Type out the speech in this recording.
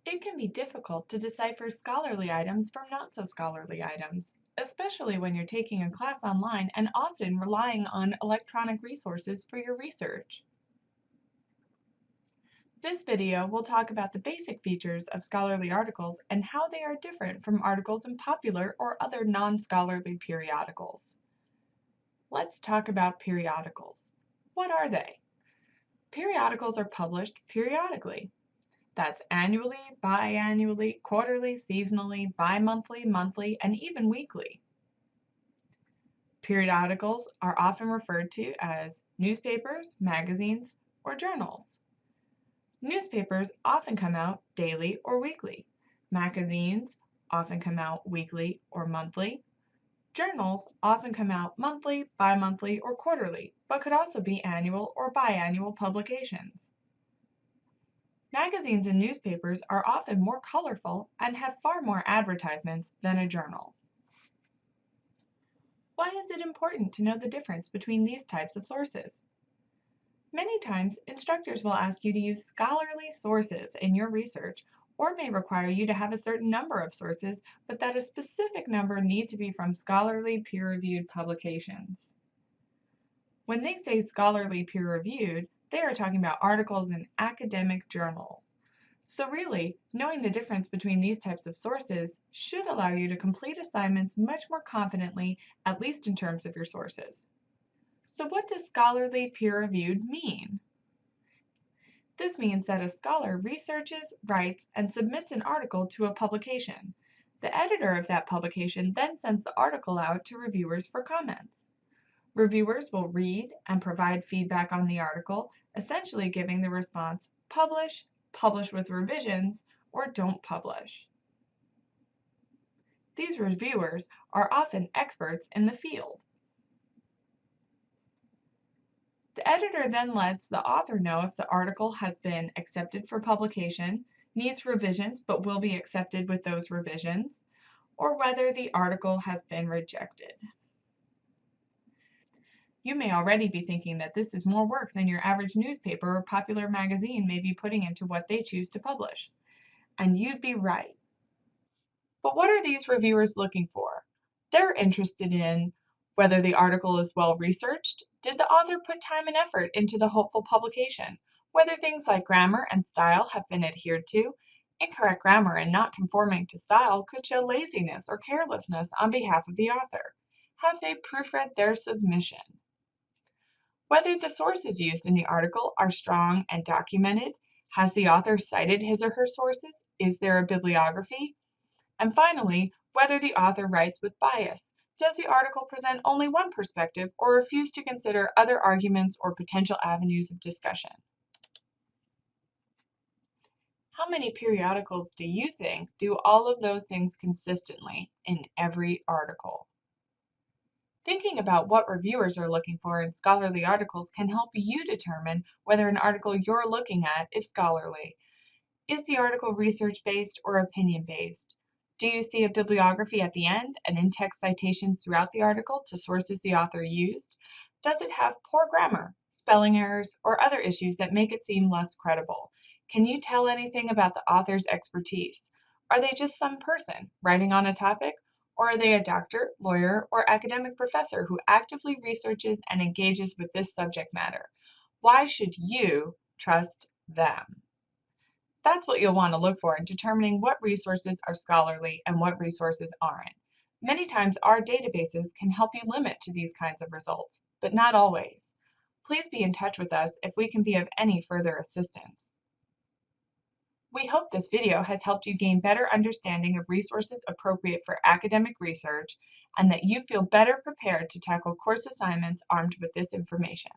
It can be difficult to decipher scholarly items from not so scholarly items, especially when you're taking a class online and often relying on electronic resources for your research. This video will talk about the basic features of scholarly articles and how they are different from articles in popular or other non-scholarly periodicals. Let's talk about periodicals. What are they? Periodicals are published periodically. That's annually, biannually, quarterly, seasonally, bi-monthly, monthly, and even weekly. Periodicals are often referred to as newspapers, magazines, or journals. Newspapers often come out daily or weekly. Magazines often come out weekly or monthly. Journals often come out monthly, bi-monthly, or quarterly, but could also be annual or biannual publications. Magazines and newspapers are often more colorful and have far more advertisements than a journal. Why is it important to know the difference between these types of sources? Many times, instructors will ask you to use scholarly sources in your research or may require you to have a certain number of sources, but that a specific number need to be from scholarly peer-reviewed publications. When they say scholarly peer-reviewed, they are talking about articles in academic journals. So really, knowing the difference between these types of sources should allow you to complete assignments much more confidently, at least in terms of your sources. So what does scholarly peer-reviewed mean? This means that a scholar researches, writes, and submits an article to a publication. The editor of that publication then sends the article out to reviewers for comments. Reviewers will read and provide feedback on the article, essentially giving the response publish, publish with revisions, or don't publish. These reviewers are often experts in the field. The editor then lets the author know if the article has been accepted for publication, needs revisions but will be accepted with those revisions, or whether the article has been rejected. You may already be thinking that this is more work than your average newspaper or popular magazine may be putting into what they choose to publish. And you'd be right. But what are these reviewers looking for? They're interested in whether the article is well researched, did the author put time and effort into the hopeful publication, whether things like grammar and style have been adhered to. Incorrect grammar and not conforming to style could show laziness or carelessness on behalf of the author. Have they proofread their submission? Whether the sources used in the article are strong and documented. Has the author cited his or her sources? Is there a bibliography? And finally, whether the author writes with bias. Does the article present only one perspective or refuse to consider other arguments or potential avenues of discussion? How many periodicals do you think do all of those things consistently in every article? Thinking about what reviewers are looking for in scholarly articles can help you determine whether an article you're looking at is scholarly. Is the article research-based or opinion-based? Do you see a bibliography at the end and in-text citations throughout the article to sources the author used? Does it have poor grammar, spelling errors, or other issues that make it seem less credible? Can you tell anything about the author's expertise? Are they just some person writing on a topic? Or are they a doctor, lawyer, or academic professor who actively researches and engages with this subject matter? Why should you trust them? That's what you'll want to look for in determining what resources are scholarly and what resources aren't. Many times our databases can help you limit to these kinds of results, but not always. Please be in touch with us if we can be of any further assistance. We hope this video has helped you gain better understanding of resources appropriate for academic research and that you feel better prepared to tackle course assignments armed with this information.